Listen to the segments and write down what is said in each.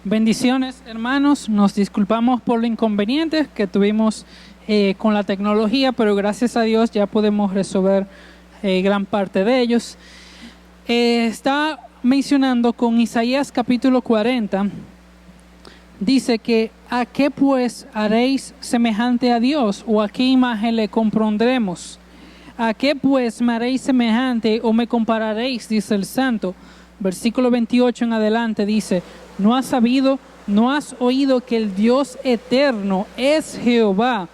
Bendiciones, hermanos. Nos disculpamos por los inconvenientes que tuvimos con la tecnología, pero gracias a Dios ya podemos resolver gran parte de ellos. Está mencionando con Isaías capítulo 40, dice que ¿a qué pues haréis semejante a Dios? ¿O a qué imagen le compondremos? ¿A qué pues me haréis semejante o me compararéis? Dice el santo. Versículo 28 en adelante dice: ¿No has sabido, no has oído que el Dios eterno es Jehová,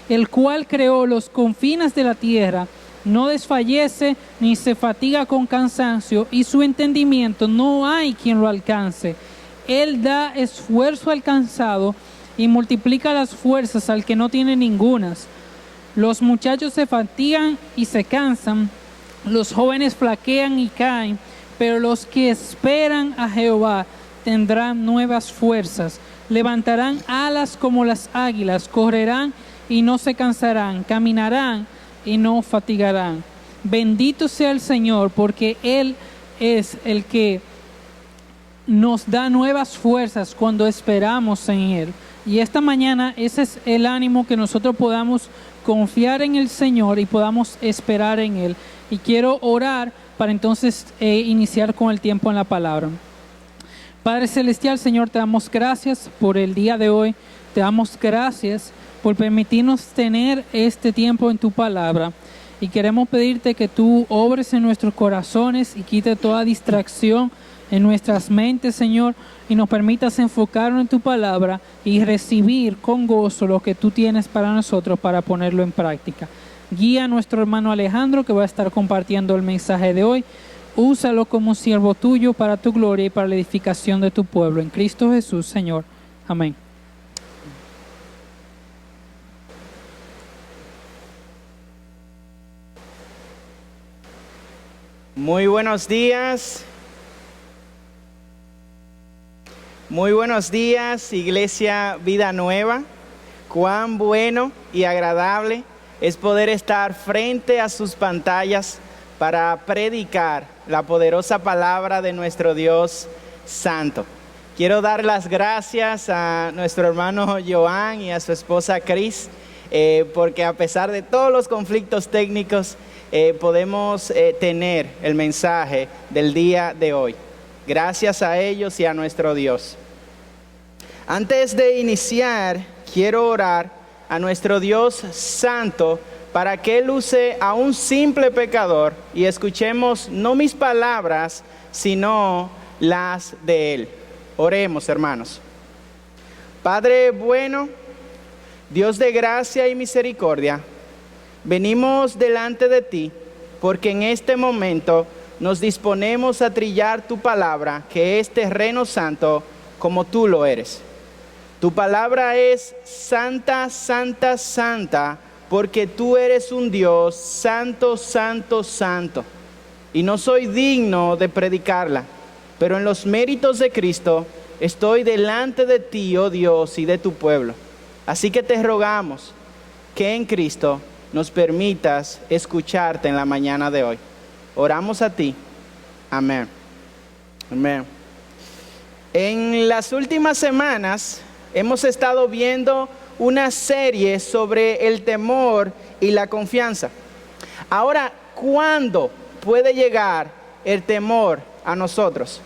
el cual creó los confines de la tierra? No desfallece ni se fatiga con cansancio, y su entendimiento no hay quien lo alcance. Él da esfuerzo al cansado y multiplica las fuerzas al que no tiene ningunas. Los muchachos se fatigan y se cansan, los jóvenes flaquean y caen, pero los que esperan a Jehová tendrán nuevas fuerzas, levantarán alas como las águilas, correrán y no se cansarán, caminarán y no fatigarán. Bendito sea el Señor, porque Él es el que nos da nuevas fuerzas cuando esperamos en Él. Y esta mañana ese es el ánimo, que nosotros podamos confiar en el Señor y podamos esperar en Él. Y quiero orar para entonces iniciar con el tiempo en la palabra. Padre Celestial, Señor, te damos gracias por el día de hoy. Te damos gracias por permitirnos tener este tiempo en tu palabra. Y queremos pedirte que tú obres en nuestros corazones y quite toda distracción en nuestras mentes, Señor, y nos permitas enfocarnos en tu palabra y recibir con gozo lo que tú tienes para nosotros para ponerlo en práctica. Guía a nuestro hermano Alejandro, que va a estar compartiendo el mensaje de hoy. Úsalo como siervo tuyo para tu gloria y para la edificación de tu pueblo. En Cristo Jesús, Señor. Amén. Muy buenos días. Muy buenos días, Iglesia Vida Nueva. Cuán bueno y agradable es poder estar frente a sus pantallas para predicar la poderosa palabra de nuestro Dios Santo. Quiero dar las gracias a nuestro hermano Joan y a su esposa Cris, porque a pesar de todos los conflictos técnicos, podemos tener el mensaje del día de hoy. Gracias a ellos y a nuestro Dios. Antes de iniciar, quiero orar a nuestro Dios Santo para que Él use a un simple pecador y escuchemos no mis palabras, sino las de Él. Oremos, hermanos. Padre bueno, Dios de gracia y misericordia, venimos delante de ti porque en este momento nos disponemos a trillar tu palabra, que es terreno santo como tú lo eres. Tu palabra es santa, santa, santa, porque tú eres un Dios santo, santo, santo. Y no soy digno de predicarla, pero en los méritos de Cristo estoy delante de ti, oh Dios, y de tu pueblo. Así que te rogamos que en Cristo nos permitas escucharte en la mañana de hoy. Oramos a ti. Amén. Amén. En las últimas semanas hemos estado viendo una serie sobre el temor y la confianza. Ahora, ¿cuándo puede llegar el temor a nosotros?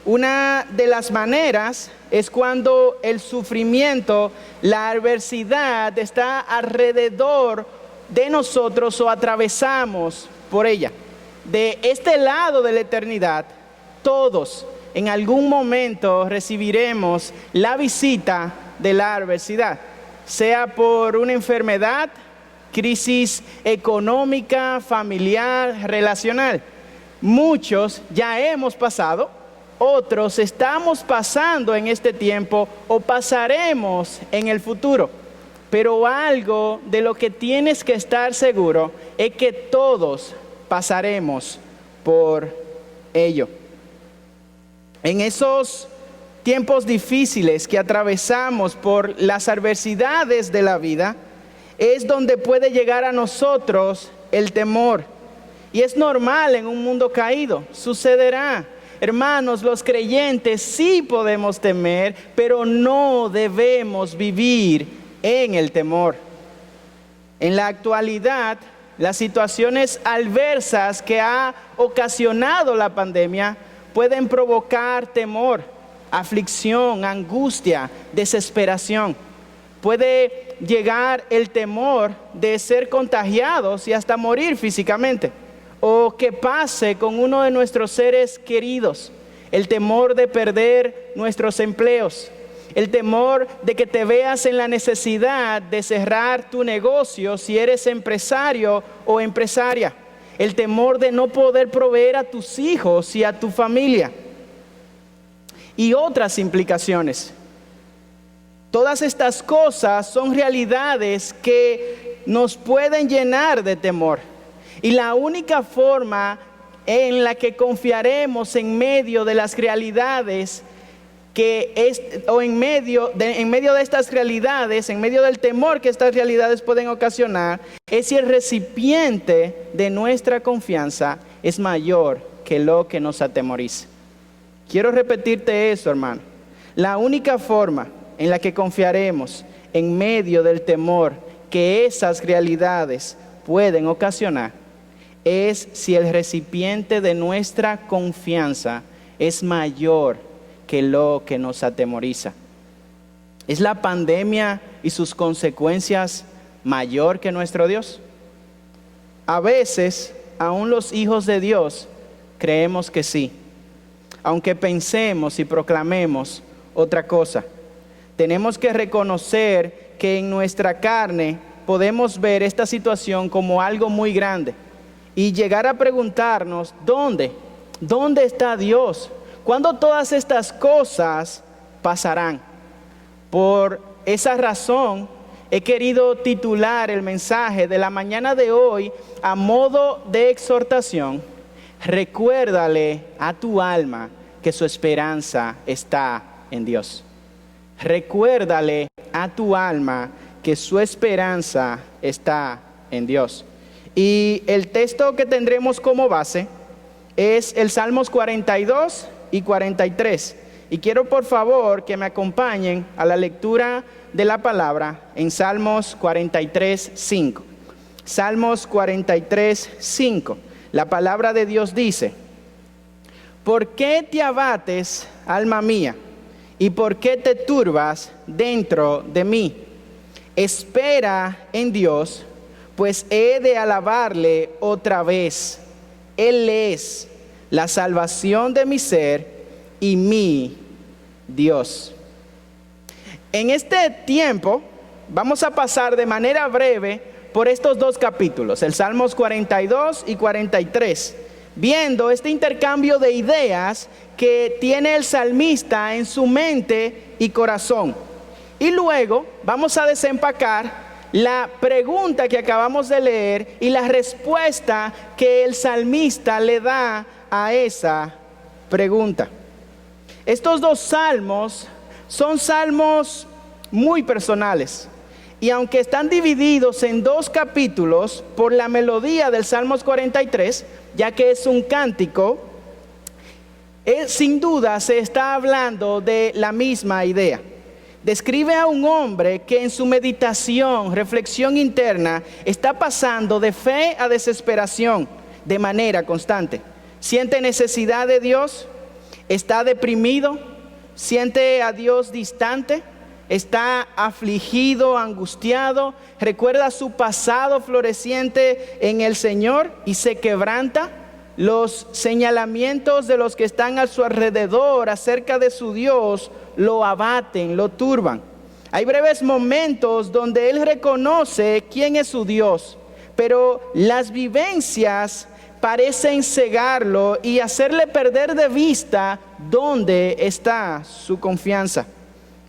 Una de las maneras es cuando el sufrimiento, la adversidad está alrededor de nosotros o atravesamos por ella. De este lado de la eternidad, todos en algún momento recibiremos la visita de la adversidad, sea por una enfermedad, crisis económica, familiar, relacional. Muchos ya hemos pasado, otros estamos pasando en este tiempo o pasaremos en el futuro. Pero algo de lo que tienes que estar seguro es que todos pasaremos por ello. En esos tiempos difíciles que atravesamos por las adversidades de la vida, es donde puede llegar a nosotros el temor. Y es normal en un mundo caído, sucederá. Hermanos, los creyentes sí podemos temer, pero no debemos vivir en el temor. En la actualidad, las situaciones adversas que ha ocasionado la pandemia pueden provocar temor, aflicción, angustia, desesperación. Puede llegar el temor de ser contagiados y hasta morir físicamente. O que pase con uno de nuestros seres queridos. El temor de perder nuestros empleos. El temor de que te veas en la necesidad de cerrar tu negocio si eres empresario o empresaria. El temor de no poder proveer a tus hijos y a tu familia. Y otras implicaciones. Todas estas cosas son realidades que nos pueden llenar de temor. Y la única forma en la que confiaremos en medio de las realidades en medio de estas realidades, en medio del temor que estas realidades pueden ocasionar, es si el recipiente de nuestra confianza es mayor que lo que nos atemoriza. Quiero repetirte eso, hermano. La única forma en la que confiaremos en medio del temor que esas realidades pueden ocasionar es si el recipiente de nuestra confianza es mayor que lo que nos atemoriza. ¿Es la pandemia y sus consecuencias mayor que nuestro Dios? A veces, aún los hijos de Dios creemos que sí, aunque pensemos y proclamemos otra cosa. Tenemos que reconocer que en nuestra carne podemos ver esta situación como algo muy grande y llegar a preguntarnos, ¿dónde está Dios? ¿Cuándo todas estas cosas pasarán? Por esa razón he querido titular el mensaje de la mañana de hoy a modo de exhortación. Recuérdale a tu alma que su esperanza está en Dios. Recuérdale a tu alma que su esperanza está en Dios. Y el texto que tendremos como base es el Salmos 42 y 43. Y quiero por favor que me acompañen a la lectura de la palabra en Salmos 43, 5. Salmos 43, 5. La palabra de Dios dice: ¿por qué te abates, alma mía? ¿Y por qué te turbas dentro de mí? Espera en Dios, pues he de alabarle otra vez. Él es la salvación de mi ser y mi Dios. En este tiempo vamos a pasar de manera breve por estos dos capítulos, el Salmos 42 y 43, viendo este intercambio de ideas que tiene el salmista en su mente y corazón. Y luego vamos a desempacar la pregunta que acabamos de leer y la respuesta que el salmista le da a esa pregunta. Estos dos salmos son salmos muy personales. Y aunque están divididos en dos capítulos por la melodía del Salmos 43, ya que es un cántico, sin duda se está hablando de la misma idea. Describe a un hombre que en su meditación, reflexión interna, está pasando de fe a desesperación de manera constante. Siente necesidad de Dios, está deprimido, siente a Dios distante, está afligido, angustiado, recuerda su pasado floreciente en el Señor y se quebranta. Los señalamientos de los que están a su alrededor acerca de su Dios lo abaten, lo turban. Hay breves momentos donde él reconoce quién es su Dios, pero las vivencias parecen cegarlo y hacerle perder de vista dónde está su confianza.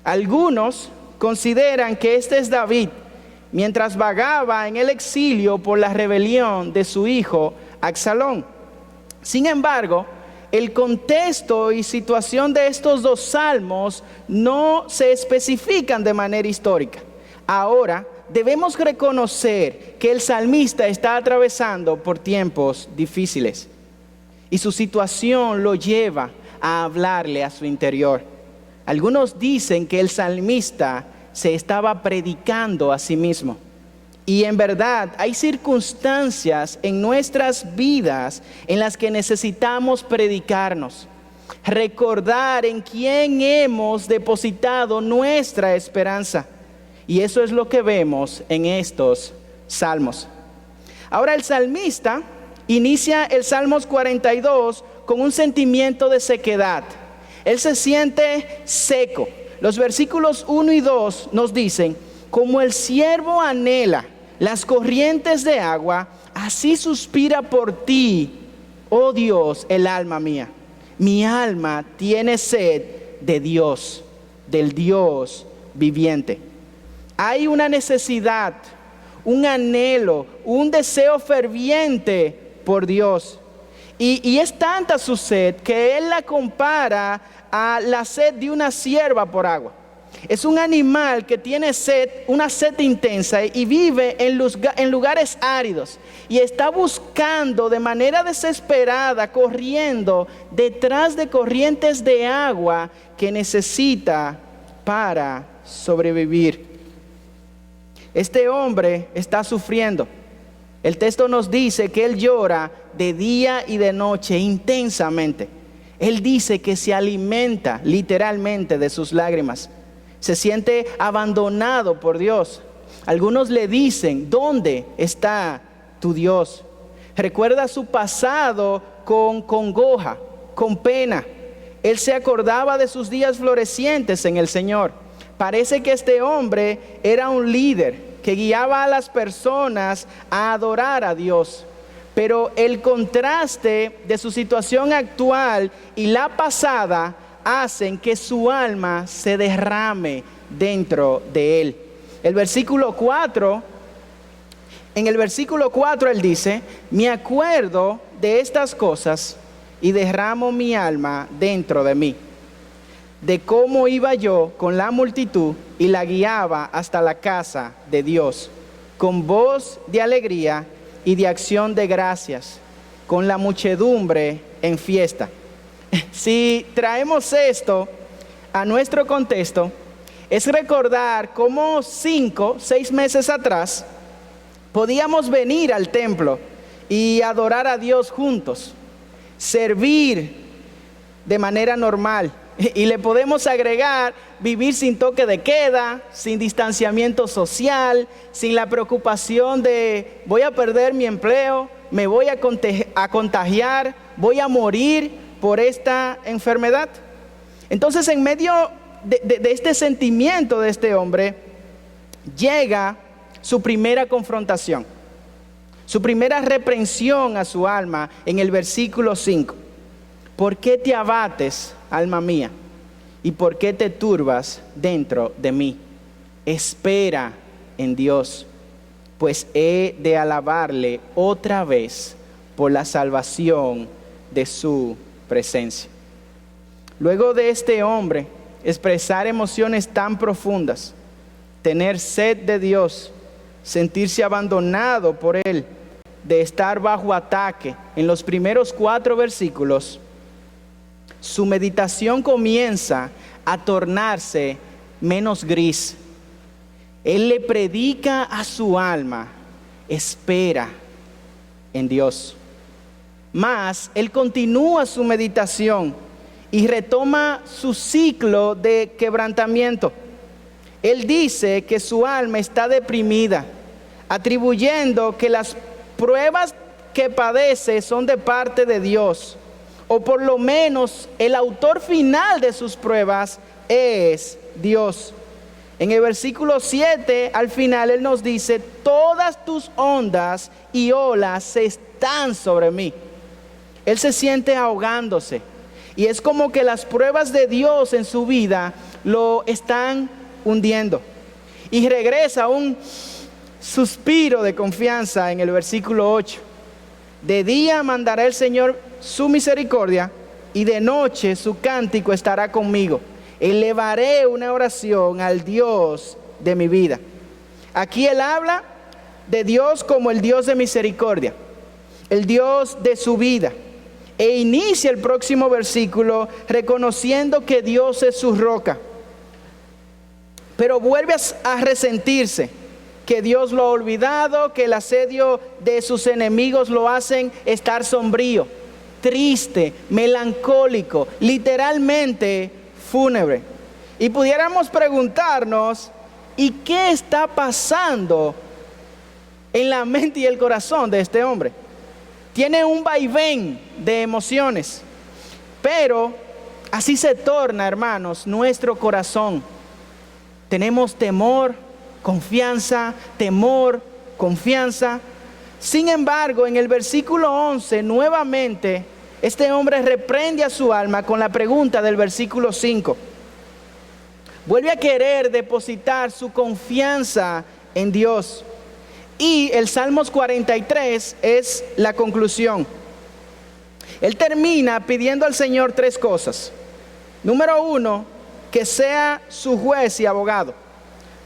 Algunos consideran que este es David, mientras vagaba en el exilio por la rebelión de su hijo Absalón. Sin embargo, el contexto y situación de estos dos salmos no se especifican de manera histórica. Ahora, debemos reconocer que el salmista está atravesando por tiempos difíciles. y su situación lo lleva a hablarle a su interior. Algunos dicen que el salmista se estaba predicando a sí mismo. Y en verdad hay circunstancias en nuestras vidas en las que necesitamos predicarnos, recordar en quién hemos depositado nuestra esperanza. Y eso es lo que vemos en estos salmos. Ahora el salmista inicia el Salmos 42 con un sentimiento de sequedad. Él se siente seco. Los versículos 1 y 2 nos dicen: como el siervo anhela las corrientes de agua, así suspira por ti, oh Dios, el alma mía. Mi alma tiene sed de Dios, del Dios viviente. Hay una necesidad, un anhelo, un deseo ferviente por Dios. Y es tanta su sed que él la compara a la sed de una cierva por agua. Es un animal que tiene sed, una sed intensa, y vive en lugares áridos. Y está buscando de manera desesperada, corriendo detrás de corrientes de agua que necesita para sobrevivir. Este hombre está sufriendo. El texto nos dice que él llora de día y de noche intensamente. Él dice que se alimenta literalmente de sus lágrimas. Se siente abandonado por Dios. Algunos le dicen: ¿dónde está tu Dios? Recuerda su pasado con congoja, con pena. Él se acordaba de sus días florecientes en el Señor. Parece que este hombre era un líder que guiaba a las personas a adorar a Dios. Pero el contraste de su situación actual y la pasada hacen que su alma se derrame dentro de él. En el versículo 4 él dice: me acuerdo de estas cosas y derramo mi alma dentro de mí, de cómo iba yo con la multitud y la guiaba hasta la casa de Dios, con voz de alegría y de acción de gracias, con la muchedumbre en fiesta. Si traemos esto a nuestro contexto, es recordar cómo 6 meses atrás podíamos venir al templo y adorar a Dios juntos, servir de manera normal. Y le podemos agregar vivir sin toque de queda, sin distanciamiento social, sin la preocupación de voy a perder mi empleo, me voy a contagiar, voy a morir por esta enfermedad. Entonces, en medio de este sentimiento de este hombre, llega su primera confrontación, su primera reprensión a su alma en el versículo 5. ¿Por qué te abates, alma mía? ¿Y por qué te turbas dentro de mí? Espera en Dios, pues he de alabarle otra vez por la salvación de su presencia. Luego de este hombre expresar emociones tan profundas, tener sed de Dios, sentirse abandonado por Él, de estar bajo ataque, en los primeros 4 versículos, su meditación comienza a tornarse menos gris. Él le predica a su alma: espera en Dios. Mas él continúa su meditación y retoma su ciclo de quebrantamiento. Él dice que su alma está deprimida, atribuyendo que las pruebas que padece son de parte de Dios, o por lo menos el autor final de sus pruebas es Dios. En el versículo 7 al final él nos dice: todas tus ondas y olas están sobre mí. Él se siente ahogándose, y es como que las pruebas de Dios en su vida lo están hundiendo. Y regresa un suspiro de confianza en el versículo 8. De día mandará el Señor su misericordia, y de noche su cántico estará conmigo. Elevaré una oración al Dios de mi vida. Aquí él habla de Dios como el Dios de misericordia, el Dios de su vida, E inicia el próximo versículo reconociendo que Dios es su roca. Pero vuelve a resentirse, que Dios lo ha olvidado, que el asedio de sus enemigos lo hacen estar sombrío, triste, melancólico, literalmente fúnebre. Y pudiéramos preguntarnos, ¿y qué está pasando en la mente y el corazón de este hombre? Tiene un vaivén de emociones, pero así se torna, hermanos, nuestro corazón. Tenemos temor, confianza, temor, confianza. Sin embargo, en el versículo 11, nuevamente, este hombre reprende a su alma con la pregunta del versículo 5. Vuelve a querer depositar su confianza en Dios. Y el Salmos 43 es la conclusión. Él termina pidiendo al Señor 3 cosas. Número 1, que sea su juez y abogado.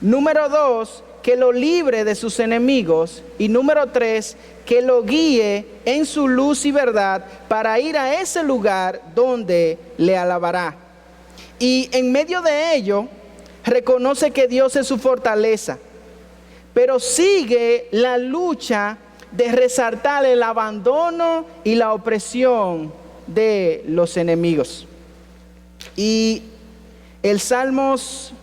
Número 2, que lo libre de sus enemigos. Y número 3, que lo guíe en su luz y verdad para ir a ese lugar donde le alabará. Y en medio de ello, reconoce que Dios es su fortaleza. Pero sigue la lucha de resaltar el abandono y la opresión de los enemigos. Y el Salmos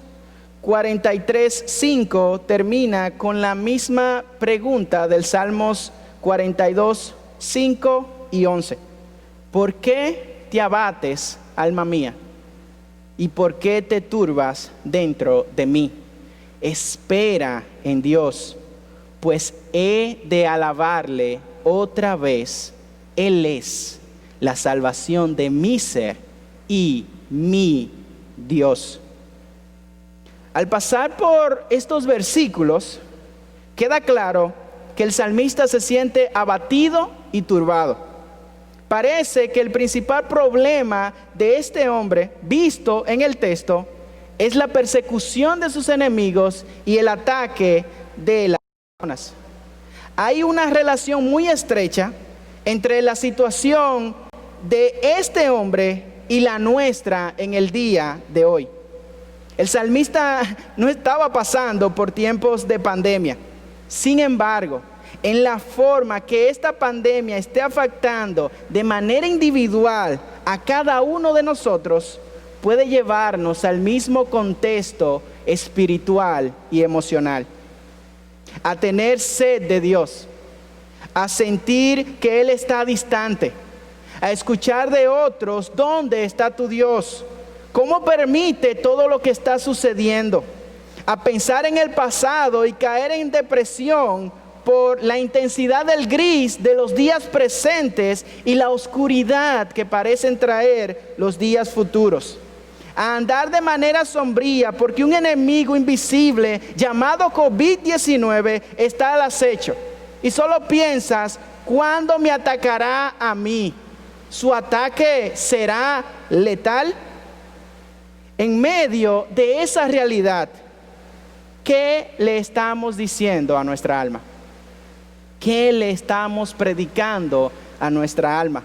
43:5 termina con la misma pregunta del Salmos 42:5 y 11. ¿Por qué te abates, alma mía? ¿Y por qué te turbas dentro de mí? Espera en Dios, pues he de alabarle otra vez. Él es la salvación de mi ser y mi Dios. Al pasar por estos versículos, queda claro que el salmista se siente abatido y turbado. Parece que el principal problema de este hombre, visto en el texto, es la persecución de sus enemigos y el ataque de las personas. Hay una relación muy estrecha entre la situación de este hombre y la nuestra en el día de hoy. El salmista no estaba pasando por tiempos de pandemia. Sin embargo, en la forma que esta pandemia esté afectando de manera individual a cada uno de nosotros, puede llevarnos al mismo contexto espiritual y emocional. A tener sed de Dios, a sentir que Él está distante, a escuchar de otros dónde está tu Dios, cómo permite todo lo que está sucediendo, a pensar en el pasado y caer en depresión por la intensidad del gris de los días presentes y la oscuridad que parecen traer los días futuros. A andar de manera sombría porque un enemigo invisible llamado COVID-19 está al acecho. Y solo piensas, ¿cuándo me atacará a mí? ¿Su ataque será letal? En medio de esa realidad, ¿qué le estamos diciendo a nuestra alma? ¿Qué le estamos predicando a nuestra alma?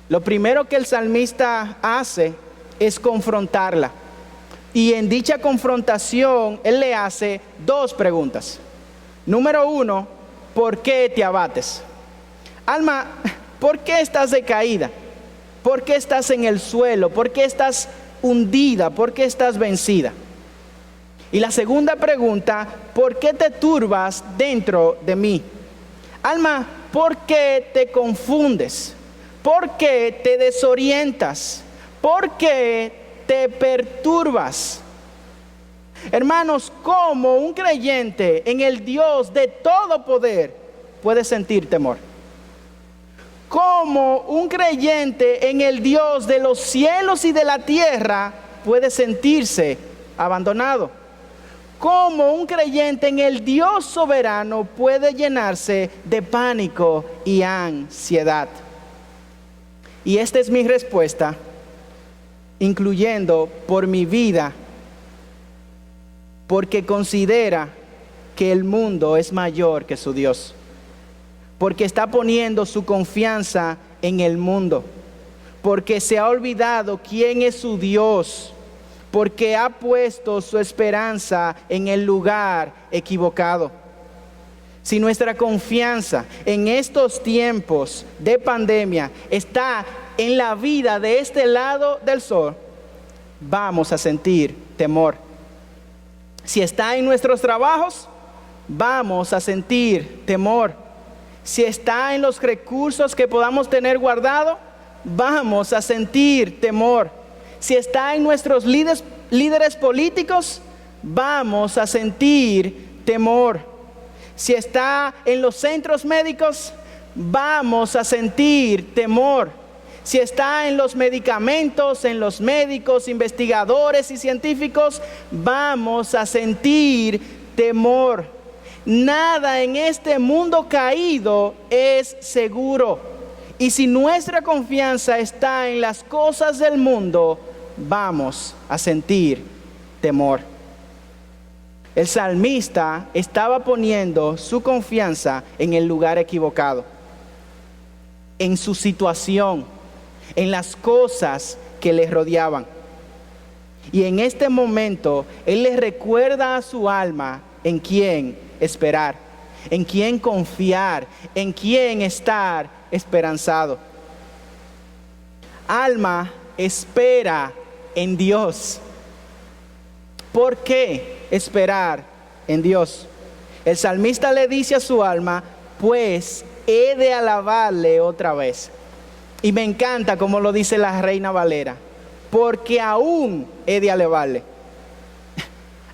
Lo primero que el salmista hace es confrontarla. Y en dicha confrontación, él le hace 2 preguntas. Número 1, ¿por qué te abates? Alma, ¿por qué estás decaída? ¿Por qué estás en el suelo? ¿Por qué estás hundida? ¿Por qué estás vencida? Y la segunda pregunta, ¿por qué te turbas dentro de mí? Alma, ¿por qué te confundes? ¿Por qué te desorientas? ¿Por qué te perturbas? Hermanos, ¿cómo un creyente en el Dios de todo poder puede sentir temor? ¿Cómo un creyente en el Dios de los cielos y de la tierra puede sentirse abandonado? ¿Cómo un creyente en el Dios soberano puede llenarse de pánico y ansiedad? Y esta es mi respuesta, incluyendo por mi vida, porque considera que el mundo es mayor que su Dios. porque está poniendo su confianza en el mundo, porque se ha olvidado quién es su Dios, porque ha puesto su esperanza en el lugar equivocado. Si nuestra confianza en estos tiempos de pandemia está en la vida de este lado del sol, vamos a sentir temor. Si está en nuestros trabajos, vamos a sentir temor. Si está en los recursos que podamos tener guardado, vamos a sentir temor. Si está en nuestros líderes políticos, vamos a sentir temor. Si está en los centros médicos, vamos a sentir temor. Si está en los medicamentos, en los médicos, investigadores y científicos, vamos a sentir temor. Nada en este mundo caído es seguro. Y si nuestra confianza está en las cosas del mundo, vamos a sentir temor. El salmista estaba poniendo su confianza en el lugar equivocado, en su situación, en las cosas que le rodeaban. Y en este momento, él le recuerda a su alma en quién esperar, en quién confiar, en quién estar esperanzado. Alma, espera en Dios. ¿Por qué esperar en Dios? El salmista le dice a su alma, pues he de alabarle otra vez. Y me encanta como lo dice la Reina Valera, porque aún he de alabarle.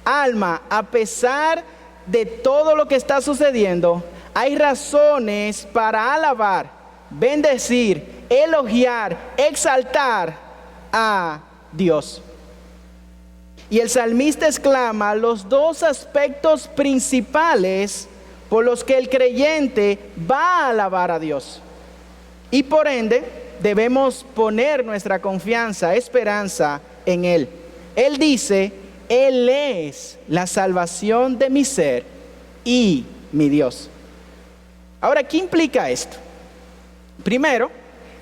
Alma, a pesar de todo lo que está sucediendo, hay razones para alabar, bendecir, elogiar, exaltar a Dios. Y el salmista exclama los dos aspectos principales por los que el creyente va a alabar a Dios. Y por ende, debemos poner nuestra confianza, esperanza en Él. Él dice, Él es la salvación de mi ser y mi Dios. Ahora, ¿qué implica esto? Primero,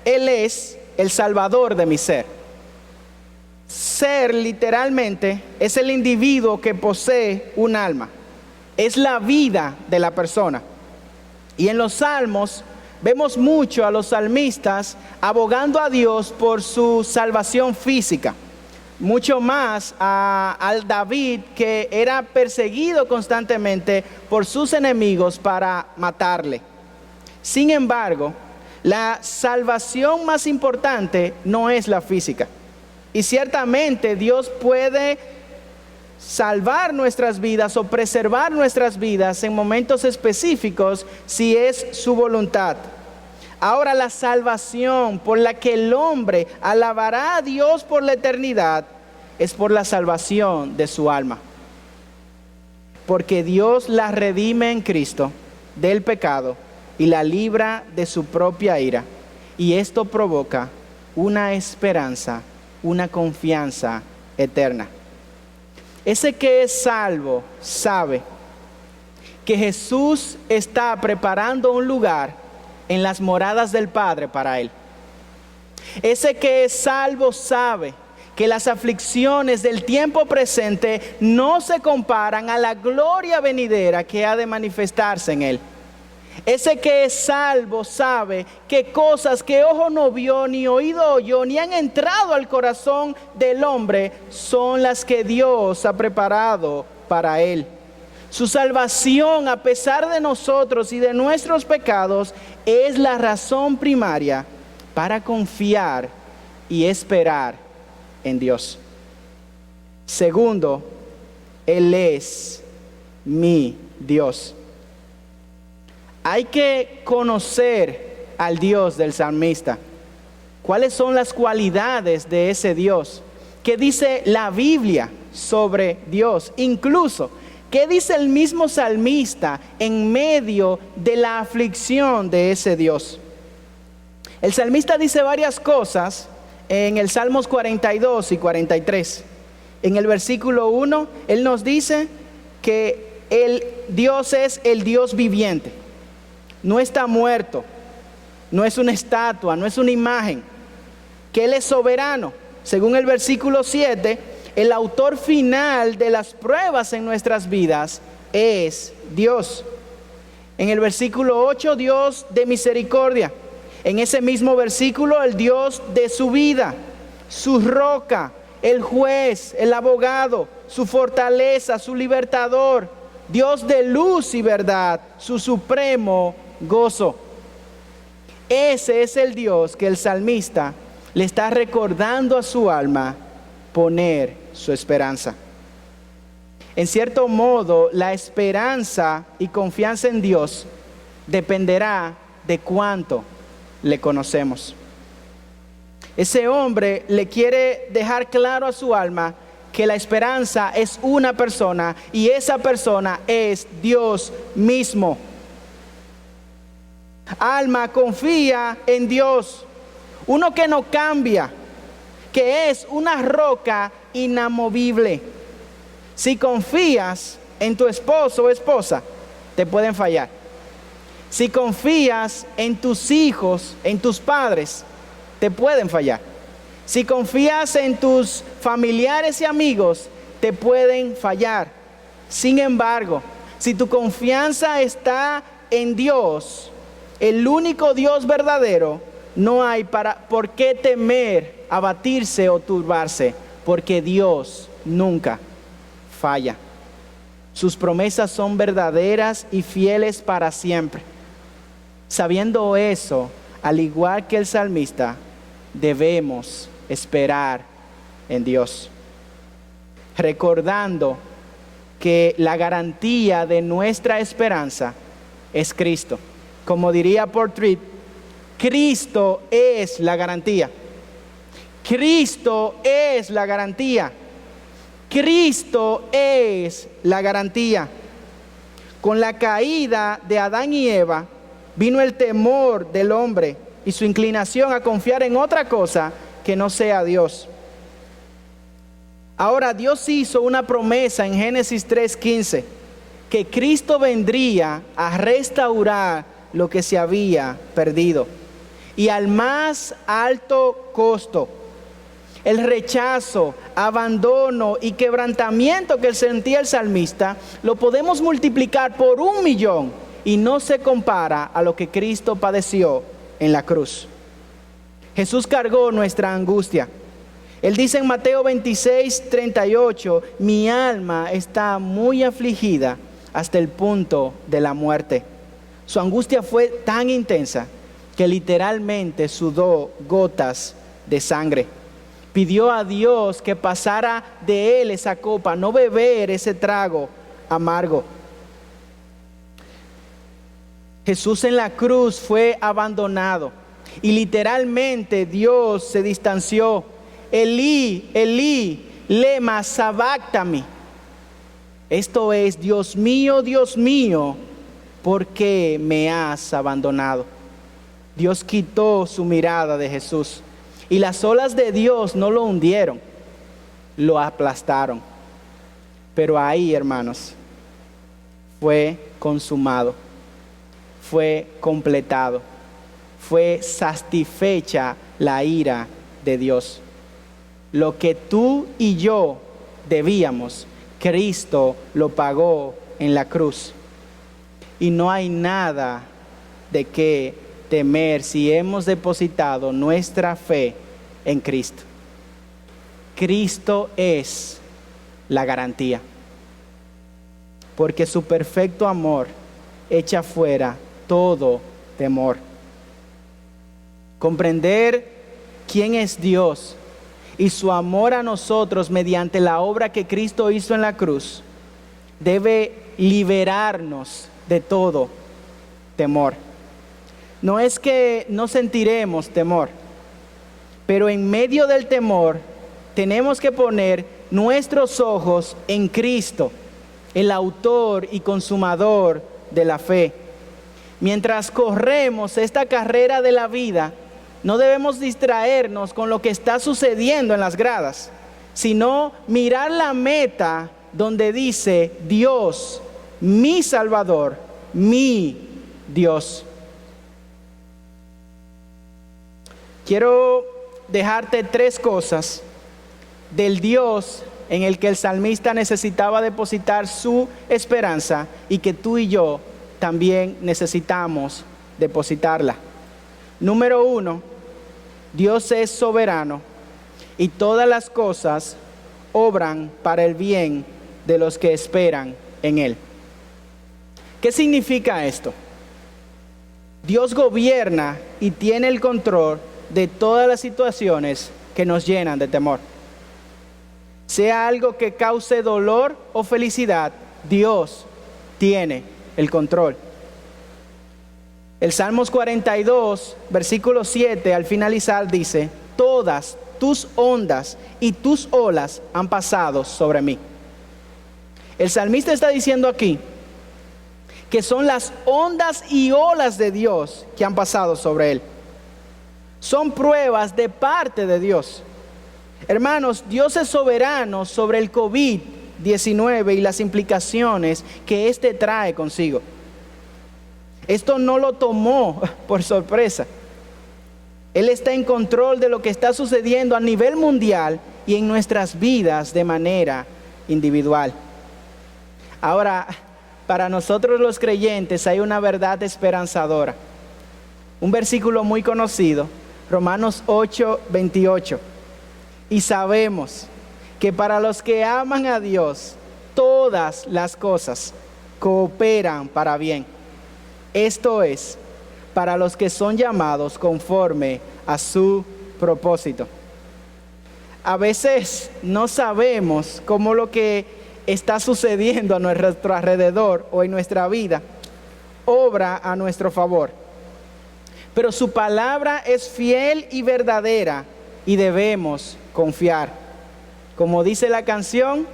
Él es el salvador de mi ser. Ser literalmente es el individuo que posee un alma. Es la vida de la persona. Y en los salmos vemos mucho a los salmistas abogando a Dios por su salvación física. Mucho más al David, que era perseguido constantemente por sus enemigos para matarle. Sin embargo, la salvación más importante no es la física. Y ciertamente Dios puede salvar nuestras vidas o preservar nuestras vidas en momentos específicos si es su voluntad. Ahora, la salvación por la que el hombre alabará a Dios por la eternidad es por la salvación de su alma. Porque Dios la redime en Cristo del pecado y la libra de su propia ira. Y esto provoca una esperanza, una confianza eterna. Ese que es salvo sabe que Jesús está preparando un lugar en las moradas del Padre para él. Ese que es salvo sabe que las aflicciones del tiempo presente no se comparan a la gloria venidera que ha de manifestarse en él. Ese que es salvo sabe que cosas que ojo no vio, ni oído oyó, ni han entrado al corazón del hombre, son las que Dios ha preparado para él. Su salvación, a pesar de nosotros y de nuestros pecados, es la razón primaria para confiar y esperar en Dios. Segundo, Él es mi Dios. Hay que conocer al Dios del salmista. ¿Cuáles son las cualidades de ese Dios? ¿Qué dice la Biblia sobre Dios? Incluso, ¿qué dice el mismo salmista en medio de la aflicción de ese Dios? El salmista dice varias cosas en el Salmos 42 y 43. En el versículo 1, él nos dice que el Dios es el Dios viviente. no está muerto, no es una estatua, no es una imagen, que Él es soberano. Según el versículo 7, el autor final de las pruebas en nuestras vidas es Dios. En el versículo 8, Dios de misericordia. En ese mismo versículo, el Dios de su vida, su roca, el juez, el abogado, su fortaleza, su libertador, Dios de luz y verdad, su supremo gozo. Ese es el Dios que el salmista le está recordando a su alma poner su esperanza. En cierto modo, la esperanza y confianza en Dios dependerá de cuánto le conocemos. Ese hombre le quiere dejar claro a su alma que la esperanza es una persona y esa persona es Dios mismo. Alma, confía en Dios, uno que no cambia, que es una roca inamovible. Si confías en tu esposo o esposa, te pueden fallar. Si confías en tus hijos, en tus padres, te pueden fallar. Si confías en tus familiares y amigos, te pueden fallar. Sin embargo, si tu confianza está en Dios, el único Dios verdadero, no hay por qué temer, abatirse o turbarse, porque Dios nunca falla. Sus promesas son verdaderas y fieles para siempre. Sabiendo eso, al igual que el salmista, debemos esperar en Dios, recordando que la garantía de nuestra esperanza es Cristo. Como diría Paul Tripp, Cristo es la garantía. Cristo es la garantía. Cristo es la garantía. Con la caída de Adán y Eva, vino el temor del hombre y su inclinación a confiar en otra cosa que no sea Dios. Ahora Dios hizo una promesa en Génesis 3:15, que Cristo vendría a restaurar lo que se había perdido, y al más alto costo. El rechazo, abandono y quebrantamiento que sentía el salmista, lo podemos multiplicar por 1,000,000 y no se compara a lo que Cristo padeció en la cruz. Jesús cargó nuestra angustia. Él dice en Mateo 26:38, mi alma está muy afligida hasta el punto de la muerte. Su angustia fue tan intensa que literalmente sudó gotas de sangre. Pidió a Dios que pasara de él esa copa, no beber ese trago amargo. Jesús en la cruz fue abandonado y literalmente Dios se distanció. Elí, Elí, lema sabactami. Esto es, Dios mío, ¿por qué me has abandonado? Dios quitó su mirada de Jesús y las olas de Dios no lo hundieron, lo aplastaron. Pero ahí, hermanos, fue consumado, fue completado, fue satisfecha la ira de Dios. Lo que tú y yo debíamos, Cristo lo pagó en la cruz. Y no hay nada de qué temer si hemos depositado nuestra fe en Cristo. Cristo es la garantía, porque su perfecto amor echa fuera todo temor. Comprender quién es Dios y su amor a nosotros mediante la obra que Cristo hizo en la cruz debe liberarnos de todo temor. No es que no sentiremos temor, pero en medio del temor tenemos que poner nuestros ojos en Cristo, el autor y consumador de la fe. Mientras corremos esta carrera de la vida, no debemos distraernos con lo que está sucediendo en las gradas, sino mirar la meta donde dice Dios, mi Salvador, mi Dios. Quiero dejarte 3 cosas del Dios en el que el salmista necesitaba depositar su esperanza y que tú y yo también necesitamos depositarla. Número 1, Dios es soberano y todas las cosas obran para el bien de los que esperan en Él. ¿Qué significa esto? Dios gobierna y tiene el control de todas las situaciones que nos llenan de temor. Sea algo que cause dolor o felicidad, Dios tiene el control. El Salmos 42, versículo 7, al finalizar dice: todas tus ondas y tus olas han pasado sobre mí. El salmista está diciendo aquí que son las ondas y olas de Dios que han pasado sobre él. Son pruebas de parte de Dios. Hermanos, Dios es soberano sobre el COVID-19 y las implicaciones que éste trae consigo. Esto no lo tomó por sorpresa. Él está en control de lo que está sucediendo a nivel mundial y en nuestras vidas de manera individual. Ahora, para nosotros los creyentes hay una verdad esperanzadora. Un versículo muy conocido, Romanos 8, 28. Y sabemos que para los que aman a Dios, todas las cosas cooperan para bien. Esto es, para los que son llamados conforme a su propósito. A veces no sabemos cómo lo que está sucediendo a nuestro alrededor o en nuestra vida obra a nuestro favor. Pero su palabra es fiel y verdadera y debemos confiar. Como dice la canción,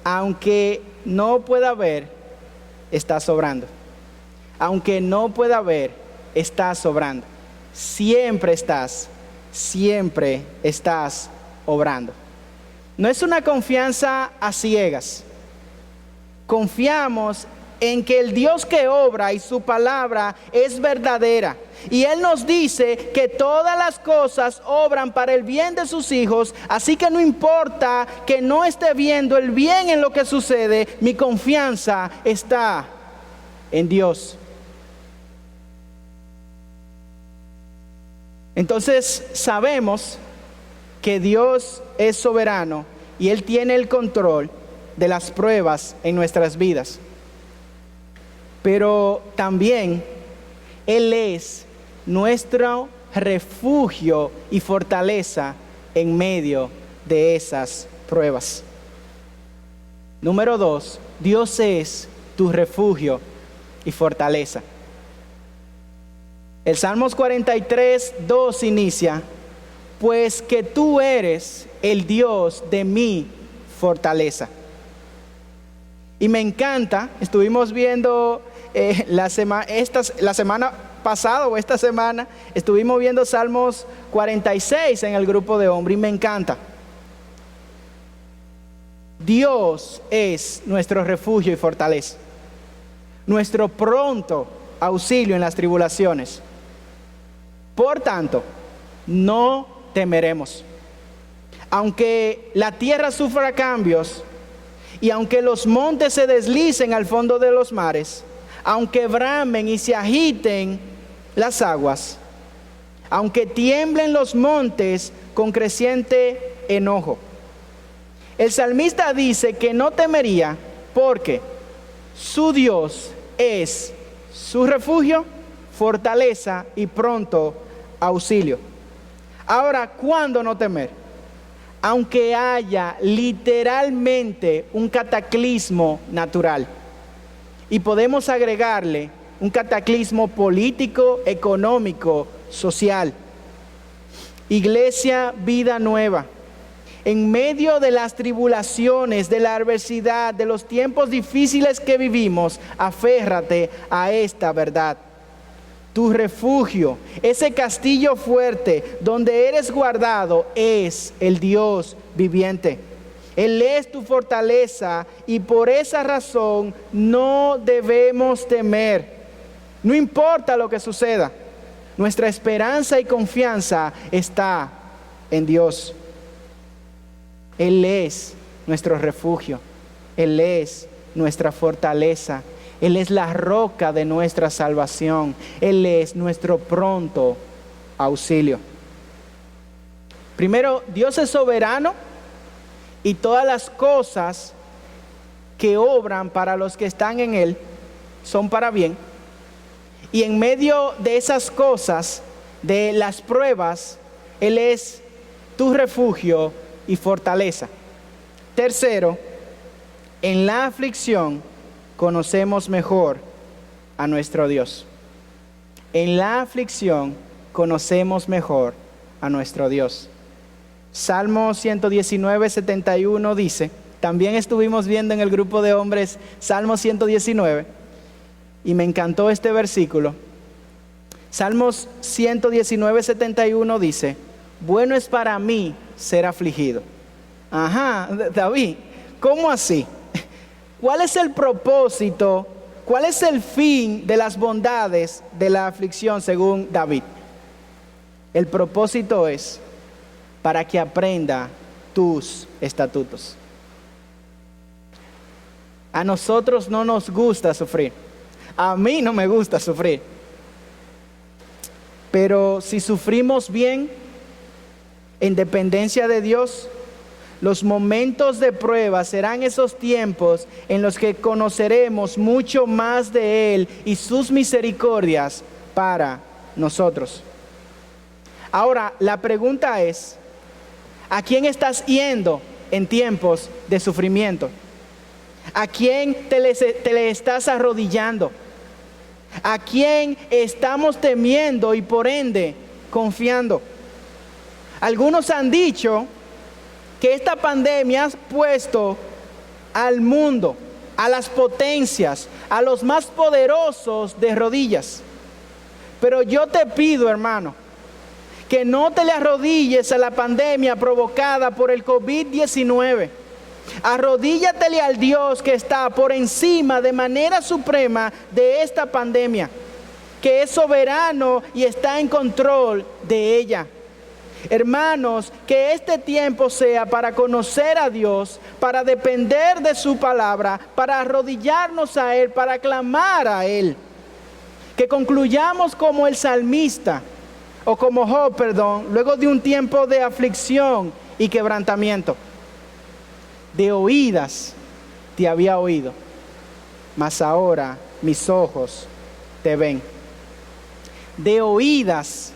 aunque no pueda ver, está sobrando. Aunque no pueda ver, está sobrando. Siempre estás obrando. No es una confianza a ciegas. Confiamos en que el Dios que obra y su palabra es verdadera. Y Él nos dice que todas las cosas obran para el bien de sus hijos. Así que no importa que no esté viendo el bien en lo que sucede, mi confianza está en Dios. Entonces sabemos que Dios es soberano y Él tiene el control de las pruebas en nuestras vidas. Pero también Él es nuestro refugio y fortaleza en medio de esas pruebas. Número 2, Dios es tu refugio y fortaleza. El Salmos 43, 2 inicia: pues que tú eres el Dios de mi fortaleza. Y me encanta, estuvimos viendo la semana pasada o esta semana, estuvimos viendo Salmos 46 en el grupo de hombres y me encanta. Dios es nuestro refugio y fortaleza, nuestro pronto auxilio en las tribulaciones. Por tanto, no temeremos. Aunque la tierra sufra cambios y aunque los montes se deslicen al fondo de los mares, aunque bramen y se agiten las aguas, aunque tiemblen los montes con creciente enojo. El salmista dice que no temería porque su Dios es su refugio, fortaleza y pronto auxilio. Ahora, ¿cuándo no temer? Aunque haya literalmente un cataclismo natural. Y podemos agregarle un cataclismo político, económico, social. Iglesia Vida Nueva, en medio de las tribulaciones, de la adversidad, de los tiempos difíciles que vivimos, aférrate a esta verdad. Tu refugio, ese castillo fuerte donde eres guardado, es el Dios viviente. Él es tu fortaleza y por esa razón no debemos temer. No importa lo que suceda, nuestra esperanza y confianza está en Dios. Él es nuestro refugio, Él es nuestra fortaleza, Él es la roca de nuestra salvación, Él es nuestro pronto auxilio. Primero, Dios es soberano y todas las cosas que obran para los que están en Él son para bien. Y en medio de esas cosas, de las pruebas, Él es tu refugio y fortaleza. Tercero, en la aflicción conocemos mejor a nuestro Dios. En la aflicción conocemos mejor a nuestro Dios. Salmo 119, 71 dice, también estuvimos viendo en el grupo de hombres Salmo 119, y me encantó este versículo. Salmos 119, 71 dice, bueno es para mí ser afligido. Ajá, David, ¿cómo así? ¿Cuál es el propósito? ¿Cuál es el fin de las bondades de la aflicción según David? El propósito es para que aprenda tus estatutos. A nosotros no nos gusta sufrir. A mí no me gusta sufrir. Pero si sufrimos bien, en dependencia de Dios, los momentos de prueba serán esos tiempos en los que conoceremos mucho más de Él y sus misericordias para nosotros. Ahora, la pregunta es, ¿a quién estás yendo en tiempos de sufrimiento? ¿A quién te le estás arrodillando? ¿A quién estamos temiendo y por ende confiando? Algunos han dicho que esta pandemia ha puesto al mundo, a las potencias, a los más poderosos de rodillas. Pero yo te pido, hermano, que no te le arrodilles a la pandemia provocada por el COVID-19. Arrodíllatele al Dios que está por encima de manera suprema de esta pandemia, que es soberano y está en control de ella. Hermanos, que este tiempo sea para conocer a Dios, para depender de su palabra, para arrodillarnos a Él, para clamar a Él. Que concluyamos como el salmista, o como Job, luego de un tiempo de aflicción y quebrantamiento. De oídas te había oído, mas ahora mis ojos te ven. De oídas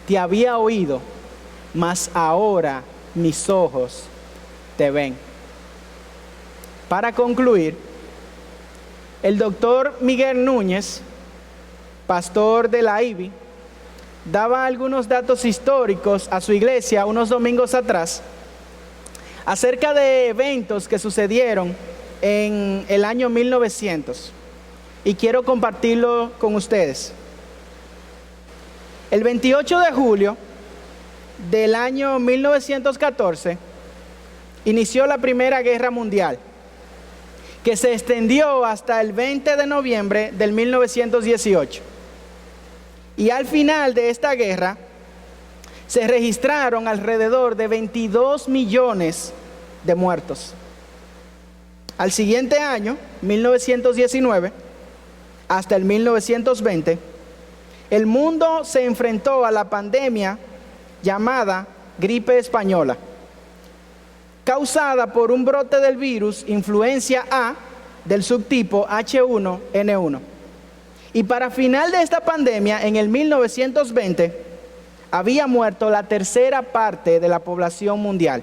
te había oído, mas ahora mis ojos te ven. Para concluir, el doctor Miguel Núñez, pastor de la IBI, daba algunos datos históricos a su iglesia unos domingos atrás acerca de eventos que sucedieron en el año 1900, y quiero compartirlo con ustedes. El 28 de julio del año 1914 inició la Primera Guerra Mundial, que se extendió hasta el 20 de noviembre del 1918. Y al final de esta guerra se registraron alrededor de 22 millones de muertos. Al siguiente año, 1919, hasta el 1920, el mundo se enfrentó a la pandemia llamada gripe española, causada por un brote del virus influencia A del subtipo H1N1. Y para final de esta pandemia, en el 1920, había muerto la tercera parte de la población mundial,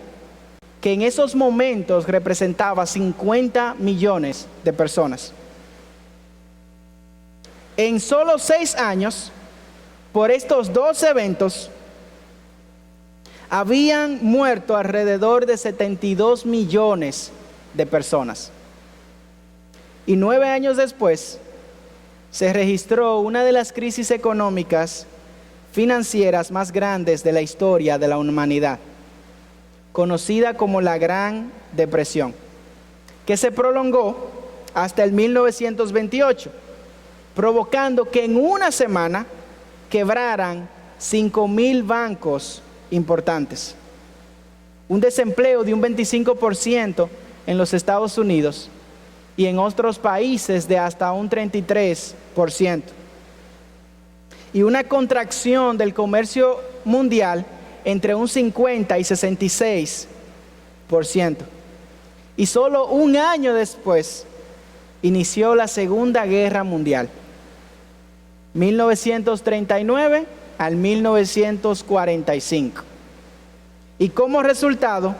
que en esos momentos representaba 50 millones de personas. En solo 6 años, por estos 2 eventos, habían muerto alrededor de 72 millones de personas. Y 9 años después, se registró una de las crisis económicas financieras más grandes de la historia de la humanidad, conocida como la Gran Depresión, que se prolongó hasta el 1928. provocando que en una semana quebraran 5,000 bancos importantes. Un desempleo de un 25% en los Estados Unidos y en otros países de hasta un 33%. Y una contracción del comercio mundial entre un 50 y 66%. Y solo un año después inició la Segunda Guerra Mundial, 1939 al 1945. Y como resultado,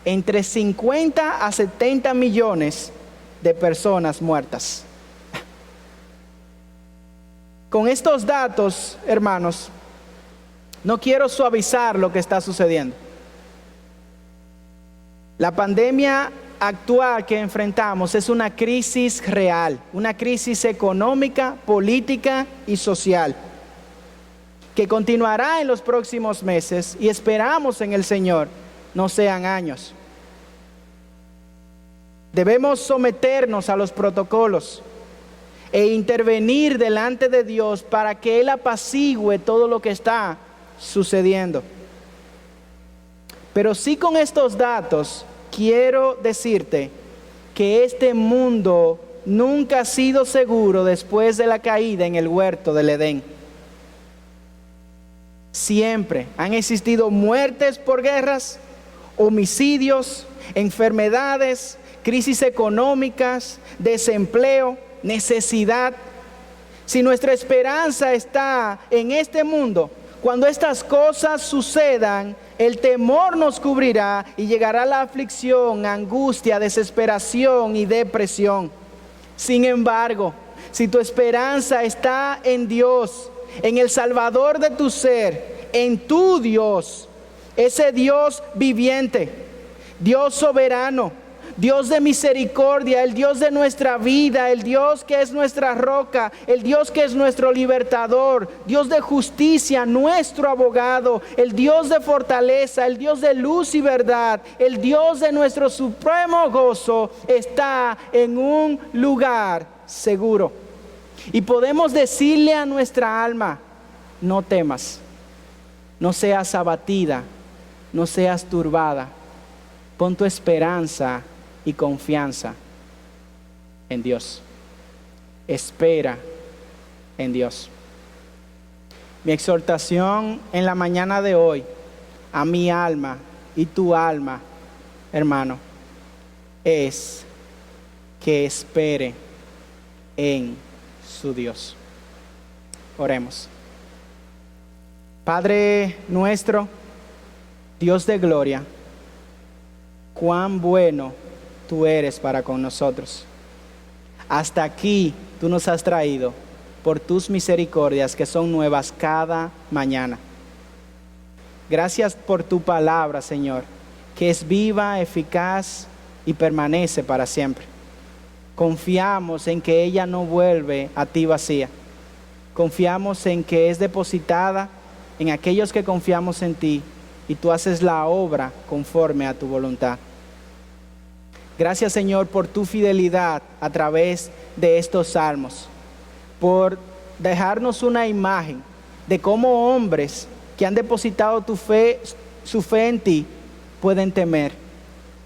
entre 50 a 70 millones de personas muertas. Con estos datos, hermanos, no quiero suavizar lo que está sucediendo. La pandemia actual que enfrentamos es una crisis real, una crisis económica, política y social, que continuará en los próximos meses y esperamos en el Señor no sean años. Debemos someternos a los protocolos e intervenir delante de Dios para que Él apacigüe todo lo que está sucediendo. Pero sí, con estos datos quiero decirte que este mundo nunca ha sido seguro después de la caída en el huerto del Edén. Siempre han existido muertes por guerras, homicidios, enfermedades, crisis económicas, desempleo, necesidad. Si nuestra esperanza está en este mundo, cuando estas cosas sucedan, el temor nos cubrirá y llegará la aflicción, angustia, desesperación y depresión. Sin embargo, si tu esperanza está en Dios, en el Salvador de tu ser, en tu Dios, ese Dios viviente, Dios soberano, Dios de misericordia, el Dios de nuestra vida, el Dios que es nuestra roca, el Dios que es nuestro libertador, Dios de justicia, nuestro abogado, el Dios de fortaleza, el Dios de luz y verdad, el Dios de nuestro supremo gozo, está en un lugar seguro. Y podemos decirle a nuestra alma: no temas, no seas abatida, no seas turbada, pon tu esperanza y confianza en Dios. Espera en Dios. Mi exhortación en la mañana de hoy a mi alma y tu alma, hermano, es que espere en su Dios. Oremos. Padre nuestro, Dios de gloria, cuán bueno tú eres para con nosotros. Hasta aquí tú nos has traído por tus misericordias que son nuevas cada mañana. Gracias por tu palabra, Señor, que es viva, eficaz y permanece para siempre. Confiamos en que ella no vuelve a ti vacía. Confiamos en que es depositada en aquellos que confiamos en ti y tú haces la obra conforme a tu voluntad. Gracias, Señor, por tu fidelidad a través de estos salmos, por dejarnos una imagen de cómo hombres que han depositado su fe en ti, pueden temer,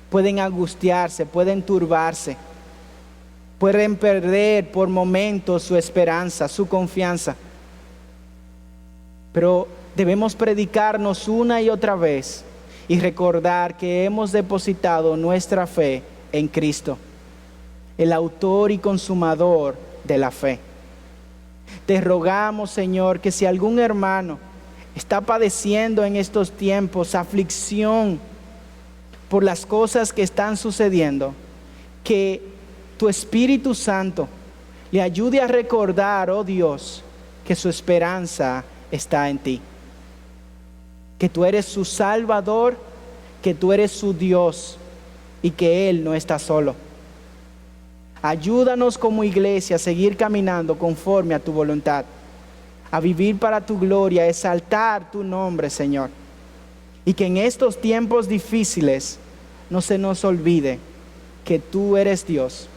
pueden angustiarse, pueden turbarse, pueden perder por momentos su esperanza, su confianza. Pero debemos predicarnos una y otra vez y recordar que hemos depositado nuestra fe en Cristo, el autor y consumador de la fe. Te rogamos, Señor, que si algún hermano está padeciendo en estos tiempos aflicción por las cosas que están sucediendo, que tu Espíritu Santo le ayude a recordar, oh Dios, que su esperanza está en ti, que tú eres su Salvador, que tú eres su Dios y que Él no está solo. Ayúdanos como iglesia a seguir caminando conforme a tu voluntad, a vivir para tu gloria, a exaltar tu nombre, Señor. Y que en estos tiempos difíciles no se nos olvide que tú eres Dios,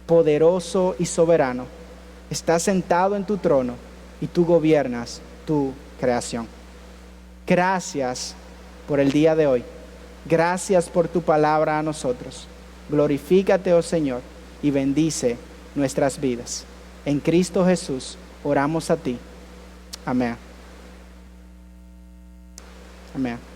poderoso y soberano, estás sentado en tu trono y tú gobiernas tu creación. Gracias por el día de hoy. Gracias por tu palabra a nosotros. Glorifícate, oh Señor, y bendice nuestras vidas. En Cristo Jesús oramos a ti. Amén. Amén.